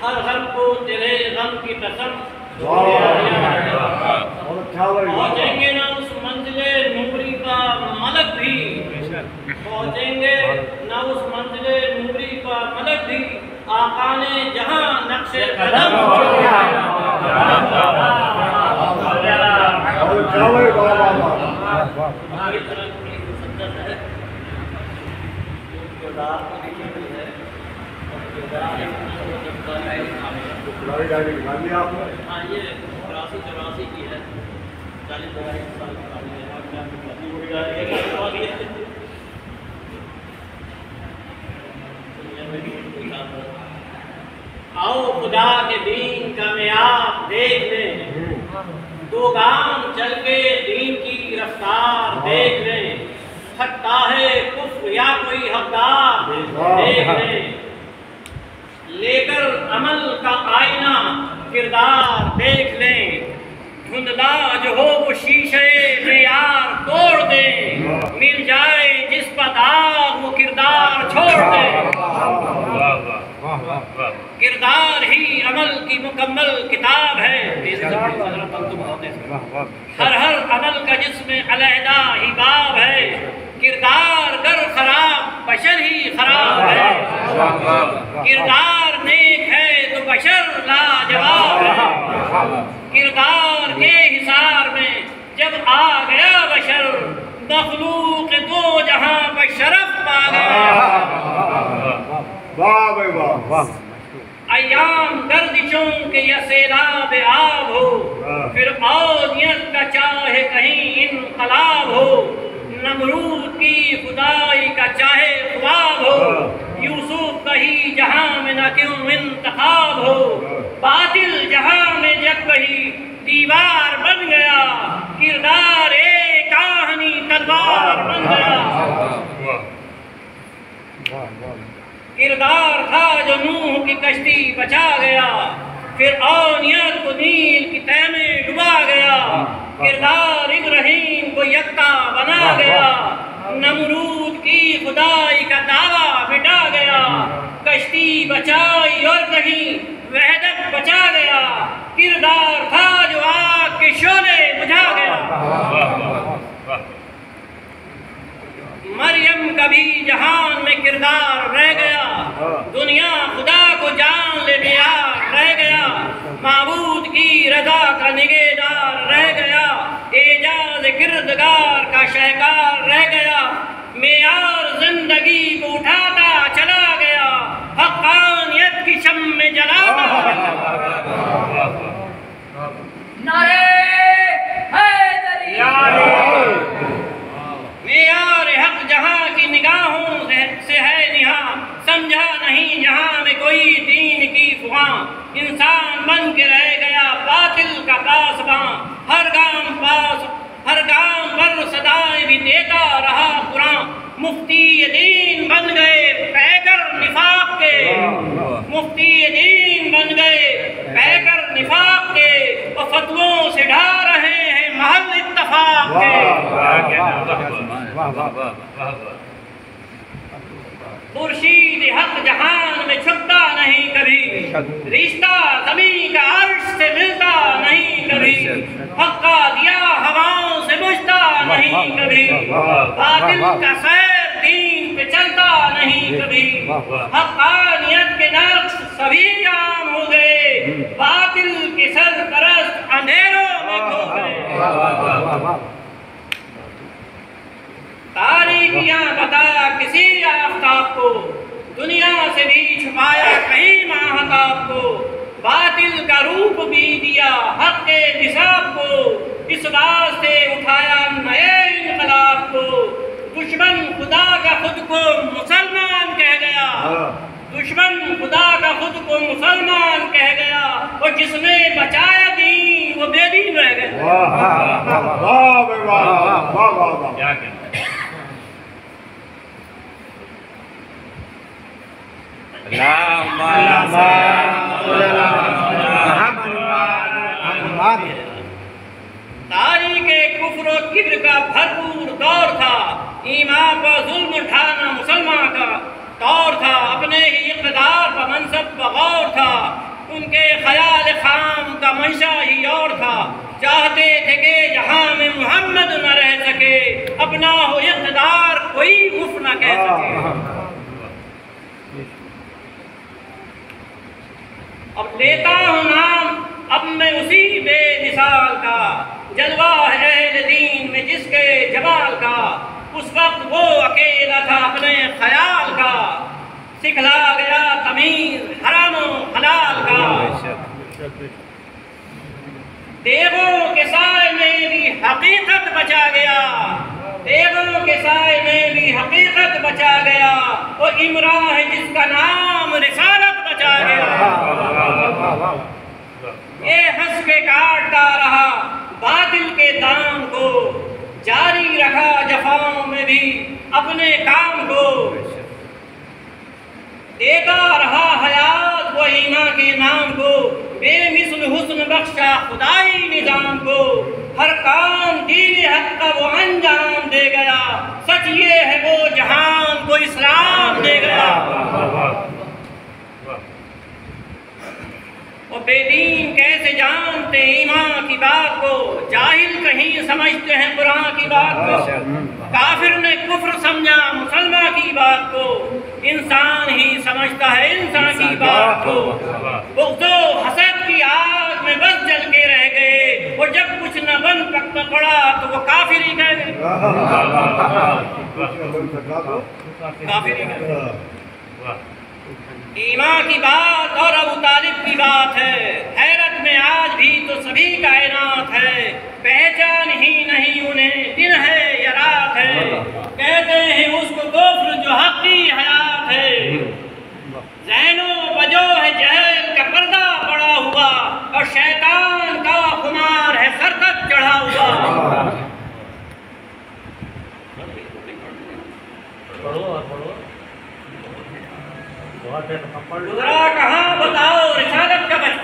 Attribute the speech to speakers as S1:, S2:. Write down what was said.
S1: ہر غم کو تیرے غم کی قسم پہنچیں گے نہ اس منزل نوری کا ملک بھی، پہنچیں گے نہ اس منزل نوری کا ملک بھی، آقا نے جہاں نقش قدم ہاں یہ 84 کی ہے، 40 سال آؤ خدا کے دین کا معیار دیکھ لیں، 2 گام چل کے دین کی رفتار دیکھ لیں، سکتا ہے کفر یا کوئی حقدار دیکھ لیں، لے کر عمل کا آئینہ کردار دیکھ لیں، دھندلا جو ہو وہ شیشے معیار توڑ دیں، مل جائے جس پر داغ وہ کردار چھوڑ دیں، کردار ہی عمل کی مکمل کتاب ہے، ہر عمل کا جس میں علیحدہ ہی باب ہے، کردار گر خراب بشر ہی خراب ہے، کردار نیک ہے تو بشر لاجواب ہے، کردار کے حصار میں جب آ گیا بشر، مخلوق 2 جہاں پر شرف پا گیا، ایام گردشوں کے یہ سیلاب آب ہو، پھر اودیت کا چاہے کہیں انقلاب ہو، نمرود کی خدائی کا چاہے خواب ہو، یوسف کہیں جہاں میں نہ کیوں انتخاب ہو، باطل جہاں میں جب کہیں دیوار بن گیا، کردار ایک آہنی تلوار بن گیا، کردار تھا جو نوح کی کشتی بچا گیا، پھر اونیت کو نیل کی تہ میں ڈبا گیا، کردار ابراہیم کو یکتا بنا گیا، نمرود کی خدائی کا دعویٰ مٹا گیا، کشتی بچائی اور کہیں وحدت بچا گیا، کردار تھا جو آگ کے شعلے بجھا گیا، مریم کا بھی جہان میں کردار رہ گیا، دنیا خدا کو جان لے بیار رہ گیا، معبود کی رضا کا نگہدار رہ گیا، اعجاز کردگار کا شہکار رہ گیا، معیار زندگی کو اٹھاتا چلا گیا، حقانیت کی شمع جلاتا
S2: نعرے حیدری،
S1: معیار حق جہاں کی نگاہوں سے ہے نہاں، سمجھا نہیں جہاں میں کوئی دین کی فغاں، انسان بن کے رہ گیا باطل کا پاسباں، ہر گام پر صدائیں بھی دیتا رہا قرآن، مفتی دین بن گئے پیکر نفاق کے، مفتی دین بن گئے پیکر نفاق کے، اور فتووں سے ڈھا رہے ہیں محل اتفاق کے، خورشید حق جہان میں چھپتا نہیں کبھی، رشتہ زمین کا عرش سے ملتا نہیں کبھی، حق کا دیا ہواؤں سے بجھتا نہیں کبھی، باطل کا سیر دین پہ چلتا نہیں کبھی، حقانیت کے نقش سبھی عام ہو گئے، باطل کے سرپرست اندھیروں میں کھو گئے، تاریکیاں بتایا کسی آفتاب کو، دنیا سے بھی چھپایا کہیں ماہتاب کو، باطل کا روپ بھی دیا حق کے نصاب کو، اس واسطے اٹھایا نئے انقلاب کو، دشمن خدا کا خود کو مسلمان کہہ گیا، دشمن خدا کا خود کو مسلمان کہہ گیا، اور جس نے بچایا دین وہ بے دین رہ گیا۔ تاریخ کفر و کبر کا بھرپور دور تھا، ایمان پر ظلم اٹھانا مسلمان کا طور تھا، اپنے ہی اقتدار پر منصب پر غور تھا، ان کے خیال خام کا منشا ہی اور تھا، چاہتے تھے کہ جہاں میں محمد نہ رہ سکے، اپنا ہو اقتدار کوئی اف نہ کہہ سکے۔ اب لیتا ہوں نام اب میں اسی بے مثال کا، جلوہ ہے اہل دین میں جس کے جمال کا، اس وقت وہ اکیلا تھا اپنے خیال کا، سکھلا گیا تمیز حرام و حلال کا۔ دیگوں کے سائے میں بھی حقیقت بچا گیا، دیگوں کے سائے میں بھی حقیقت بچا گیا، وہ عمران ہے جس کا نام رسالت بچا گیا۔ یہ ہنس کے کاٹتا رہا باطل کے دام کو، جاری رکھا جفاؤں میں بھی اپنے کام کو، دیتا رہا حیات وہ ایمان کے نام کو، بے مثل حسن بخشا خدائی نظام کو، ہر کام دین حق کا وہ انجام دے گیا، سچ یہ ہے وہ جہان کو اسلام دے گیا۔ وہ بے دین کیسے جانتے ایمان کی بات کو، جاہل کہیں سمجھتے ہیں قرآن کی بات کو، کافر نے کفر سمجھا مسلمان کی بات کو، انسان ہی سمجھتا ہے انسان کی بات کو، بغض و حسد کی آگ میں بس جل کے رہ گئے، وہ جب کچھ نہ بن پڑا تو وہ کافر ہی کہہ گئے، کافر ہی کہہ گئے۔ ایمان کی بات اور ابو طالب کی بات ہے، حیرت میں آج بھی تو سبھی کائنات ہے، پہچان ہی نہیں انہیں دن ہے یا رات ہے، کہتے ہیں اس کو کفر جو حقی حیات ہے، ذہن و وجو ہے جہل کا پردہ پڑا ہوا، اور شیطان کا خمار ہے سر تک چڑھا ہوا۔ گزرا کہاں بتاؤ رسالت کا بچپن،